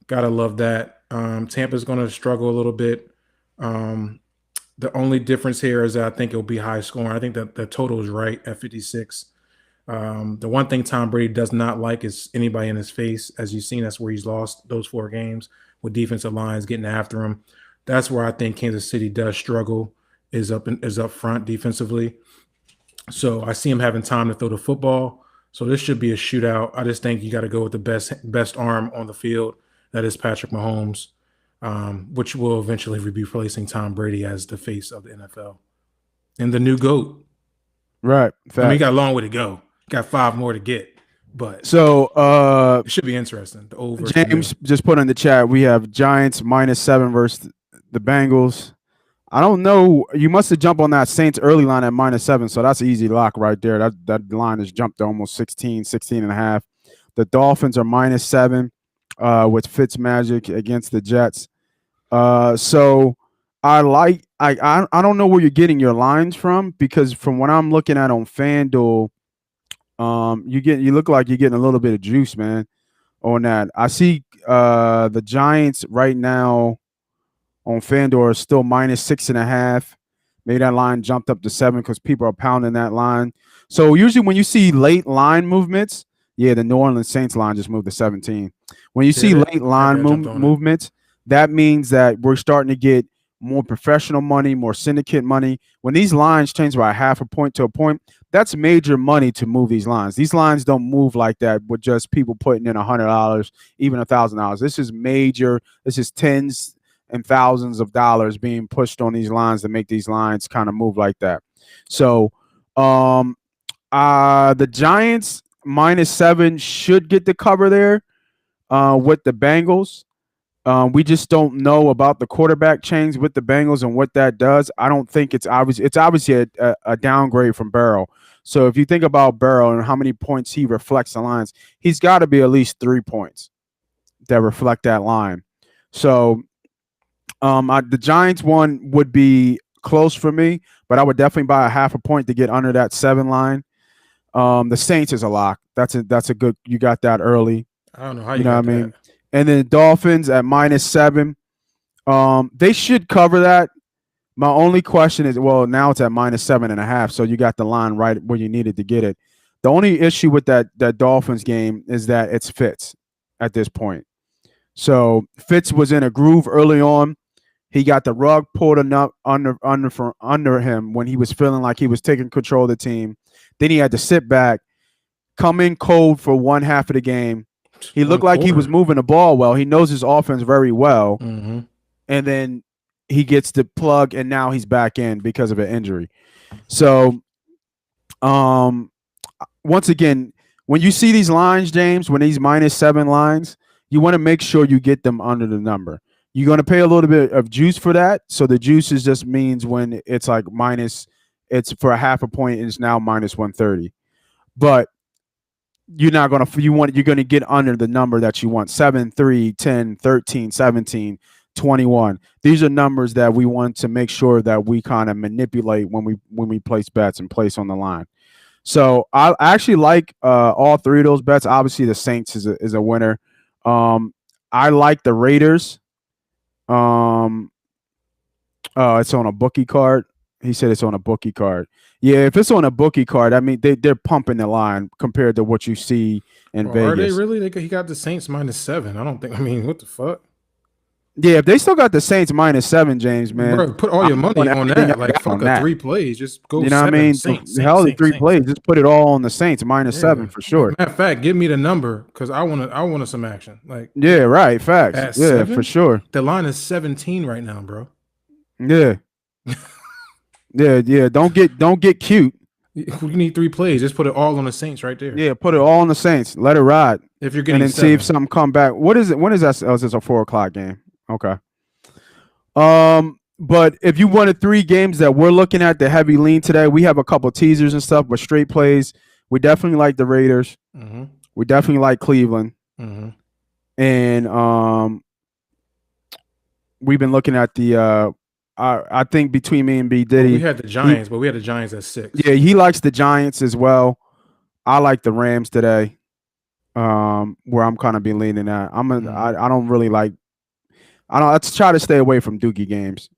Gotta love that. Tampa's gonna struggle a little bit. The only difference here is that I think it'll be high scoring. I think that the total is right at 56. The one thing Tom Brady does not like is anybody in his face. As you've seen, that's where he's lost those 4 games with defensive lines getting after him. That's where I think Kansas City does struggle, is up front defensively. So I see him having time to throw the football. So this should be a shootout. I just think you got to go with the best arm on the field. That is Patrick Mahomes, which will eventually be replacing Tom Brady as the face of the NFL and the new GOAT. Right. I mean, you got a long way to go. Got 5 more to get. But so it should be interesting. The over. James just put in the chat, we have Giants -7 versus the Bengals. I don't know. You must have jumped on that Saints early line at -7, so that's an easy lock right there. That line has jumped to almost 16.5. The Dolphins are -7 with Fitzmagic against the Jets. So I don't know where you're getting your lines from, because from what I'm looking at on FanDuel, you look like you're getting a little bit of juice, man, on that. I see the Giants right now on FanDuel is still -6.5. Maybe that line jumped up to 7 because people are pounding that line. So usually when you see late line movements, the New Orleans Saints line just moved to 17. When you see late line movements, that means that we're starting to get more professional money, more syndicate money. When these lines change by 0.5 point to a point, that's major money to move these lines. These lines don't move like that with just people putting in $100, even $1,000. This is major. This is tens and thousands of dollars being pushed on these lines to make these lines kind of move like that. So the Giants -7 should get the cover there with the Bengals. We just don't know about the quarterback change with the Bengals and what that does. I don't think it's obvious. It's obviously a downgrade from Burrow. So if you think about Burrow and how many points he reflects the lines, he's got to be at least 3 points that reflect that line. So the Giants one would be close for me, but I would definitely buy a 0.5 point to get under that 7 line. The Saints is a lock. That's a good. You got that early. I don't know how you know what I mean. And then Dolphins at -7. They should cover that. My only question is, well, now it's at -7.5, so you got the line right where you needed to get it. The only issue with that Dolphins game is that it's Fitz at this point. So Fitz was in a groove early on. He got the rug pulled enough under him when he was feeling like he was taking control of the team. Then he had to sit back, come in cold for one half of the game. He looked like he was moving the ball well. He knows his offense very well. Mm-hmm. And then he gets the plug, and now he's back in because of an injury. So, once again, when you see these lines, James, when these -7 lines, you want to make sure you get them under the number. You're going to pay a little bit of juice for that. So the juice just means when it's like it's for a 0.5 point, and it's now -130. But you're not going to, you're going to get under the number that you want: 7, 3, 10, 13, 17, 21. These are numbers that we want to make sure that we kind of manipulate when we place bets and place on the line. So I actually like all 3 of those bets. Obviously, the Saints is a winner. I like the Raiders. It's on a bookie card. He said it's on a bookie card. Yeah, if it's on a bookie card, I mean they're pumping the line compared to what you see in Vegas. Are they really? He got the Saints -7. I don't think. I mean, what the fuck? Yeah, if they still got the Saints -7, James, man, bro, put all your money on that. Like, fuck a 3 plays. Just go. You know what I mean? Hell, the 3 plays. Just put it all on the Saints -7 for sure. Matter of fact, give me the number because I want some action. Like, yeah, right. Facts. Yeah, 7? for sure. The line is 17 right now, bro. Yeah. Yeah. Don't get cute. You need 3 plays. Just put it all on the Saints right there. Yeah, put it all on the Saints. Let it ride. If you're And getting then see if 7. something come back. What is it? When is that? Oh, it's a 4:00 game. Okay. But if you wanted 3 games that we're looking at, the heavy lean today, we have a couple teasers and stuff, but straight plays. We definitely like the Raiders. Mm-hmm. We definitely like Cleveland. Mm-hmm. And we've been looking at the I think between me and B.Diddy. We had the Giants, but we had the Giants at 6. Yeah, he likes the Giants as well. I like the Rams today. Where I'm kind of be leaning at. I don't really like. I try to stay away from Dookie games.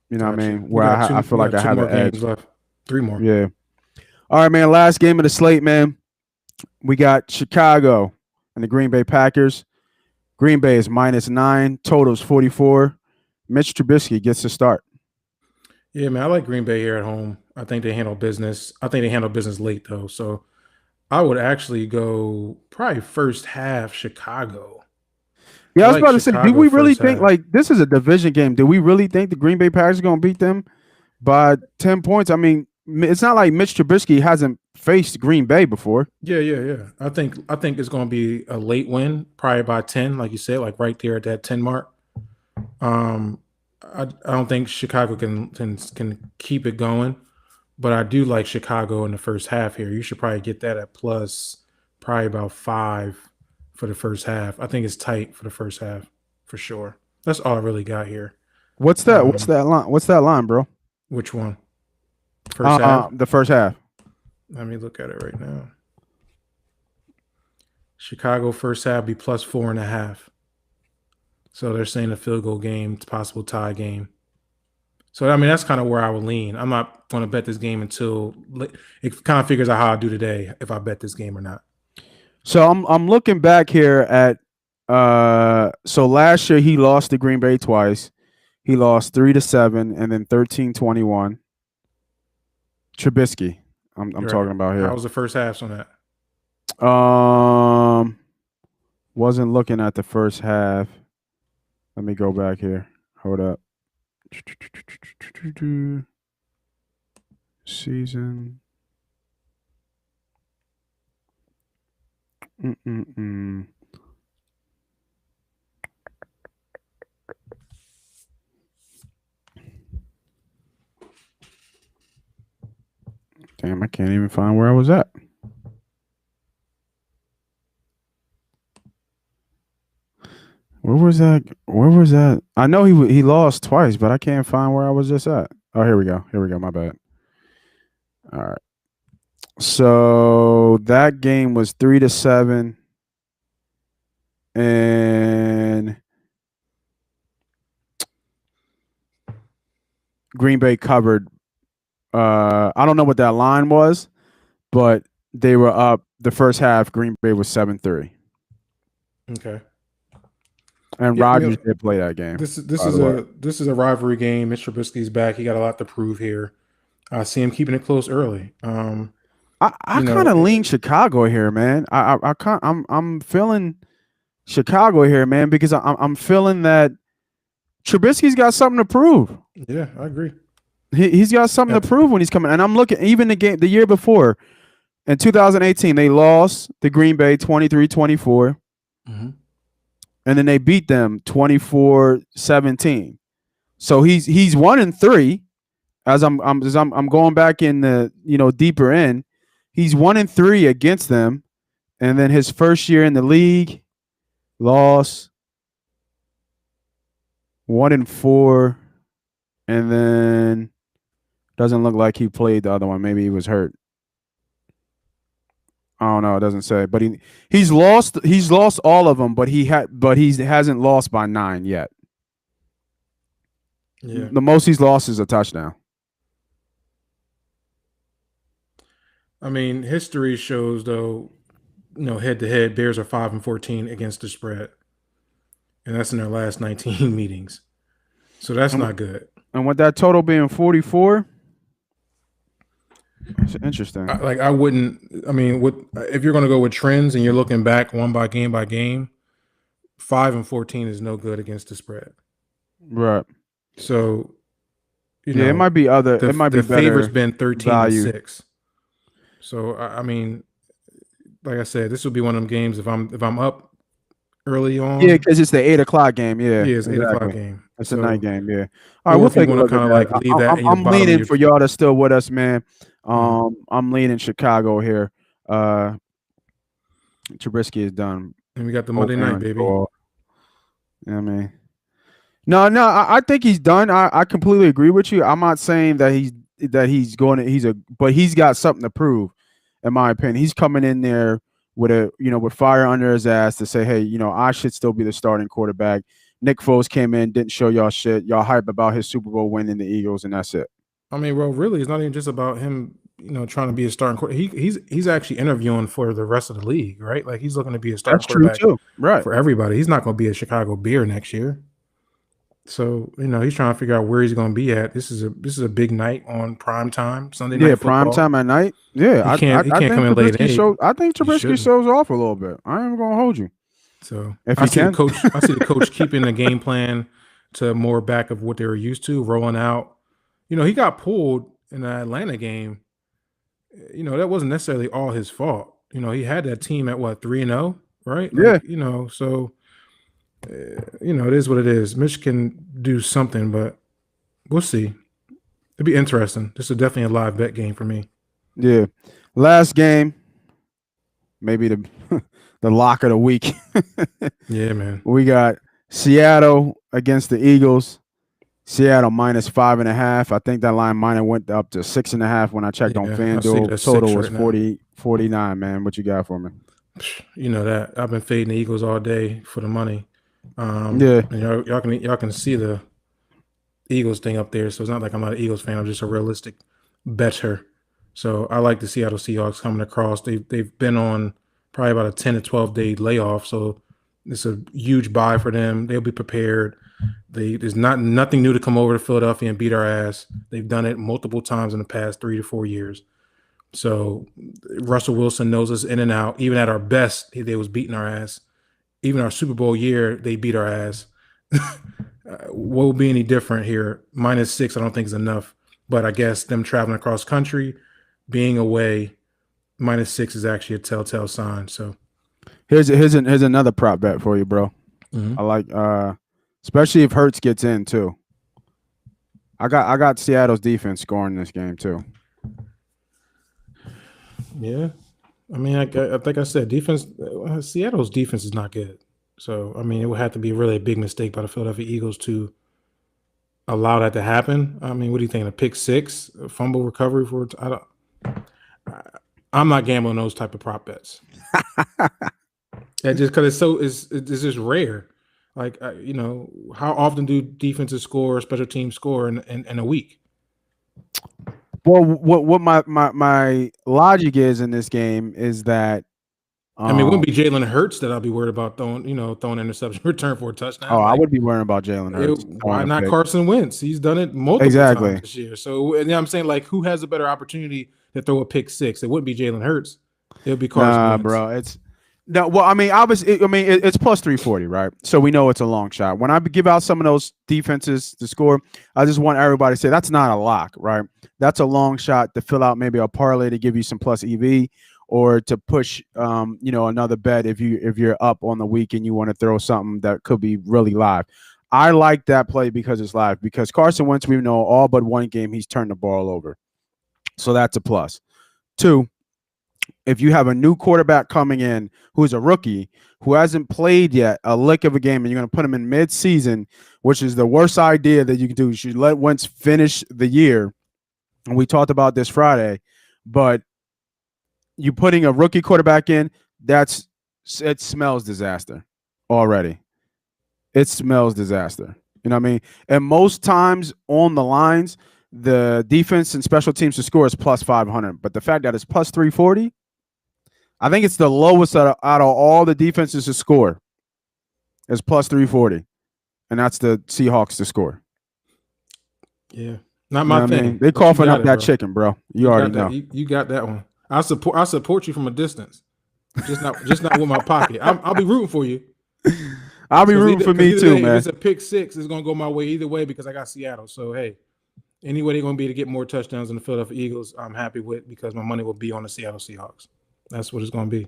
You know what I mean? Where I feel like I have an edge. Left. 3 more. Yeah. All right, man. Last game of the slate, man. We got Chicago and the Green Bay Packers. Green Bay is -9. Totals 44. Mitch Trubisky gets the start. Yeah, man. I like Green Bay here at home. I think they handle business. I think they handle business late though. So I would actually go probably first half Chicago. Yeah, I was about to say, do we really think like this is a division game? Do we really think the Green Bay Packers are going to beat them by 10 points? I mean, it's not like Mitch Trubisky hasn't faced Green Bay before. Yeah. I think it's going to be a late win, probably by 10, like you said, like right there at that 10 mark. I don't think Chicago can keep it going, but I do like Chicago in the first half here. You should probably get that at plus probably about 5 for the first half. I think it's tight for the first half for sure. That's all I really got here. What's that? What's that line? What's that line, bro? Which one? First half? The first half. Let me look at it right now. Chicago first half be plus 4.5. So they're saying a field goal game, it's possible tie game. So, I mean, that's kind of where I would lean. I'm not going to bet this game until it kind of figures out how I do today, if I bet this game or not. So I'm looking back here at so last year he lost to Green Bay twice. He lost 3-7 and then 13-21. Trubisky, I'm talking about here. How was the first half on that? Wasn't looking at the first half. Let me go back here. Hold up. Season. Damn, I can't even find where I was at. Where was that? I know he lost twice, but I can't find where I was just at. Oh, here we go. My bad. All right. So that game was 3-7, and Green Bay covered. I don't know what that line was, but they were up the first half. Green Bay was 7-3. Okay. And Rodgers did play that game. This is a rivalry game. Mitch Trubisky's back. He got a lot to prove here. I see him keeping it close early. I kind of lean Chicago here, man. I'm feeling Chicago here, man, because I'm feeling that Trubisky's got something to prove. Yeah, I agree. He's got something to prove when he's coming. And I'm looking even the year before, in 2018, they lost to Green Bay 23-24. Mm-hmm. And then they beat them 24-17. So he's 1-3. As I'm going back in the deeper in, he's 1-3 against them, and then his first year in the league, lost 1-4, and then doesn't look like he played the other one. Maybe he was hurt. I don't know. It doesn't say, but he's lost all of them, but he hasn't lost by 9 yet. Yeah. The most he's lost is a touchdown. I mean, history shows though, head to head, Bears are 5-14 against the spread, and that's in their last 19 meetings. So that's not good. And with that total being 44. It's interesting. I wouldn't. I mean, if you're going to go with trends and you're looking back by game, 5-14 is no good against the spread. Right. So, it might be other. It might be better. The favor's been 13-6. So I mean, like I said, this will be one of them games. If I'm up early Yeah, on, because it's the 8 o'clock game. Yeah, yeah, it's 8 o'clock exactly. game. It's a night So, game. Yeah. All right, or we'll if you take a want to look at kind of that. like leave that in your I'm bottom of leaning your. for y'all to still with us, man. Mhm. I'm leaning Chicago here. Trubisky is done. And we got the Hope Monday night, Aaron baby. score. You know what I mean? No, I think he's done. I completely agree with you. I'm not saying that he's going to but he's got something to prove, in my opinion. He's coming in there with with fire under his ass to say, hey, I should still be the starting quarterback. Nick Foles came in, didn't show y'all shit. Y'all hype about his Super Bowl win in the Eagles, and that's it. I mean, well, really, it's not even just about him, trying to be a starting quarterback. He's actually interviewing for the rest of the league, right? Like he's looking to be a starting That's true quarterback too. Right. for everybody. He's not going to be a Chicago Bear next year. So he's trying to figure out where he's going to be at. This is a big night on prime time Sunday night Prime football. time at night. Yeah, He can't come in late. I think Trubisky shows off a little bit. I ain't gonna hold you. So if I see the coach. I see the coach keeping the game plan to more back of what they were used to, rolling out. He got pulled in the Atlanta game. That wasn't necessarily all his fault. He had that team at what 3-0, right? Yeah. So it is what it is. Michigan do something, but we'll see. It'd be interesting. This is definitely a live bet game for me. Yeah. Last game, maybe the the lock of the week. Yeah, man. We got Seattle against the Eagles. Seattle minus 5.5. I think that line went up to 6.5 when I checked on FanDuel. Total was 49, man. What you got for me? You know that. I've been fading the Eagles all day for the money. Yeah. And y'all can see the Eagles thing up there. So it's not like I'm not an Eagles fan. I'm just a realistic better. So I like the Seattle Seahawks coming across. They've been on probably about a 10 to 12 day layoff. So it's a huge buy for them. They'll be prepared. There's nothing new to come over to Philadelphia and beat our ass. They've done it multiple times in the past 3 to 4 years. So Russell Wilson knows us in and out. Even at our best, they was beating our ass. Even our Super Bowl year, they beat our ass. What will be any different here? -6, I don't think is enough. But I guess them traveling across country, being away, -6 is actually a telltale sign. So here's another prop bet for you, bro. Mm-hmm. I like especially if Hurts gets in too. I got Seattle's defense scoring this game too. Yeah, I mean, I think I said defense. Seattle's defense is not good. So I mean, it would have to be really a big mistake by the Philadelphia Eagles to allow that to happen. I mean, what do you think? A pick six, a fumble recovery for? I'm not gambling those type of prop bets. Just because it's just rare. Like how often do defenses score, special teams score in a week? Well, what my logic is in this game is that I mean, it wouldn't be Jalen Hurts that I'll be worried about throwing interception return for a touchdown. Oh, I would be worrying about Jalen Hurts. Why not Carson Wentz? He's done it multiple times this year. So I'm saying, like, who has a better opportunity to throw a pick six? It wouldn't be Jalen Hurts. It would be Carson Wentz. Bro, it's no. Well, I mean, it's plus 340, right? So we know it's a long shot. When I give out some of those defenses to score, I just want everybody to say that's not a lock, right? That's a long shot to fill out maybe a parlay to give you some plus EV. Or to push, another bet if you're up on the week and you want to throw something that could be really live. I like that play because it's live. Because Carson Wentz, we know all but one game he's turned the ball over, so that's a plus. 2, if you have a new quarterback coming in who is a rookie who hasn't played yet a lick of a game, and you're going to put him in mid-season, which is the worst idea that you can do. You should let Wentz finish the year, and we talked about this Friday, but you putting a rookie quarterback in, it smells disaster already. It smells disaster. You know what I mean? And most times on the lines, the defense and special teams to score is plus 500. But the fact that it's plus 340, I think it's the lowest out of all the defenses to score. It's plus 340. And that's the Seahawks to score. Yeah. Not my thing. I mean? They coughing up that chicken, bro. You already know. You got that one. I support you from a distance, just not with my pocket. I'll be rooting for you. I'll be rooting for me too, man. If it's a pick six, it's gonna go my way either way because I got Seattle. So hey, Any way they're going to be able to get more touchdowns than the Philadelphia Eagles, I'm happy with, because my money will be on the Seattle Seahawks. That's what it's going to be.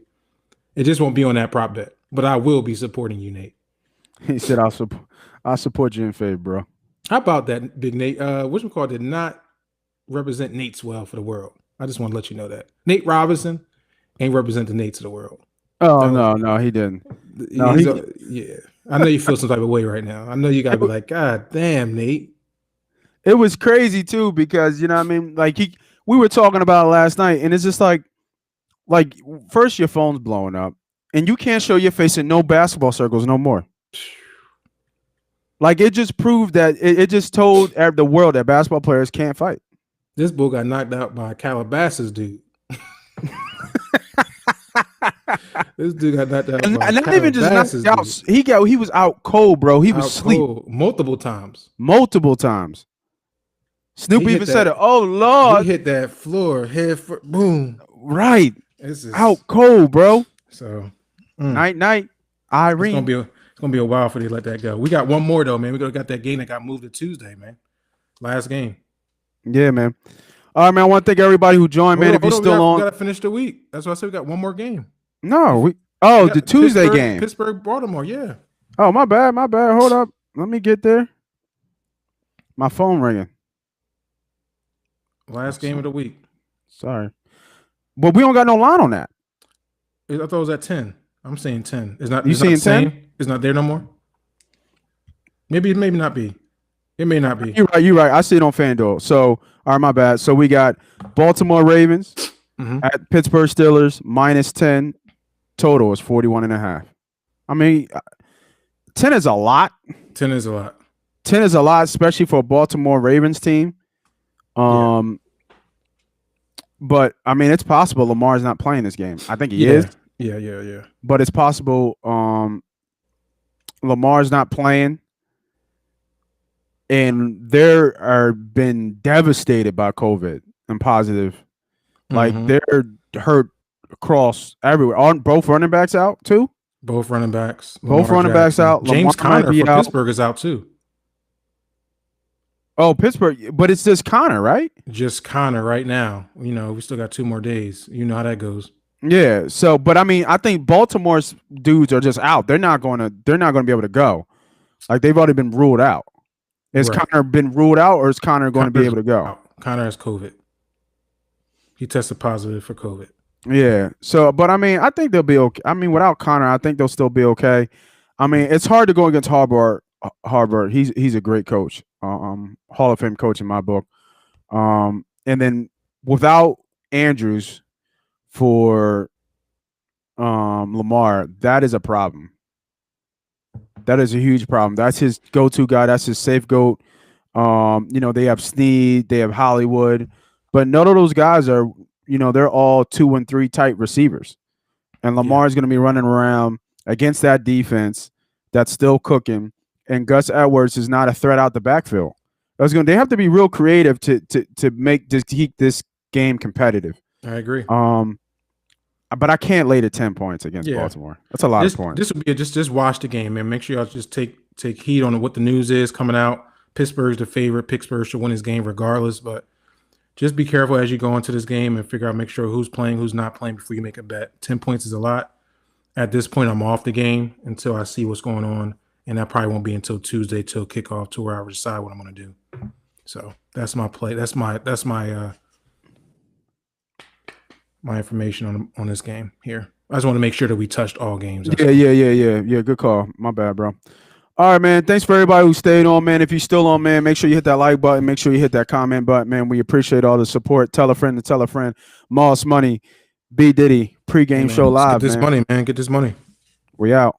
It just won't be on that prop bet, but I will be supporting you, Nate. He said, I'll support you in favor, bro. How about that, Big Nate? Whatchamacallit did not represent Nate's well for the world. I just want to let you know that. Nate Robinson ain't represent the Nates of the world. Oh, no, he didn't. No, yeah. I know you feel some type of way right now. I know you got to be like, God damn, Nate. It was crazy, too, because, you know what I mean? Like, we were talking about it last night, and it's just like, first your phone's blowing up, and you can't show your face in no basketball circles no more. Like, it just proved that it just told the world that basketball players can't fight. This bull got knocked out by Calabasas dude. This dude got knocked out. And not even just knocked out. He was out cold, bro. He was asleep multiple times. Snoop even said it. Oh Lord, he hit that floor head first. Boom. Right. This is out cold, bro. So night, Irene. It's gonna be a while for they let that go. We got one more though, man. We got that game that got moved to Tuesday, man. Last game. Yeah, man. All right, man. I want to thank everybody who joined, man. If you're still on, we gotta finish the week. That's why I said we got one more game. No, the Tuesday game. Pittsburgh, Baltimore, yeah. Oh, my bad. Hold up. Let me get there. My phone ringing. Last game of the week. Sorry. But we don't got no line on that. I thought it was at 10. I'm saying 10. It's not. You seeing 10? It's not there no more. Maybe not be. It may not be. You're right. I see it on FanDuel. So, all right, my bad. So we got Baltimore Ravens at Pittsburgh Steelers -10. Total is 41.5. I mean, 10 is a lot. 10 is a lot. 10 is a lot, especially for a Baltimore Ravens team. But I mean, it's possible Lamar's not playing this game. I think he is. Yeah. But it's possible Lamar's not playing, and they're been devastated by COVID and positive. Like they're hurt across everywhere. Aren't both running backs out too? Both running backs. Both running backs out. James Conner for Pittsburgh is out too. Oh, Pittsburgh, but it's just Conner, right? Just Conner right now. You know, we still got 2 more days. You know how that goes. Yeah. So, but I mean, I think Baltimore's dudes are just out. They're not going to be able to go. Like they've already been ruled out. Has Conner been ruled out, or is Conner going to be able to go? Conner has COVID. He tested positive for COVID. Yeah. So, but I mean, I think they'll be okay. I mean, without Conner, I think they'll still be okay. I mean, it's hard to go against Harbaugh. He's a great coach, Hall of Fame coach in my book. And then without Andrews for Lamar, that is a problem. That is a huge problem. That's his go-to guy. That's his safe goat. You know, they have Snead, they have Hollywood, but none of those guys are, you know, they're all 2 and 3 type receivers. And Lamar is going to be running around against that defense that's still cooking. And Gus Edwards is not a threat out the backfield. They have to be real creative to keep this game competitive. I agree. But I can't lay to 10 points against Baltimore. That's a lot of points. This would be just watch the game, man. Make sure y'all just take heed on what the news is coming out. Pittsburgh's the favorite. Pittsburgh should win this game regardless, but just be careful as you go into this game and figure out, make sure who's playing, who's not playing before you make a bet. 10 points is a lot. At this point, I'm off the game until I see what's going on, and that probably won't be until Tuesday till kickoff, to where I decide what I'm going to do. So that's my play. That's my information on this game here. I just want to make sure that we touched all games. Yeah. Good call. My bad, bro. All right, man. Thanks for everybody who stayed on, man. If you're still on, man, make sure you hit that like button. Make sure you hit that comment button, man. We appreciate all the support. Tell a friend to tell a friend. Moss Money, B.Diddy, pregame show live. Get this money, man. Get this money. We out.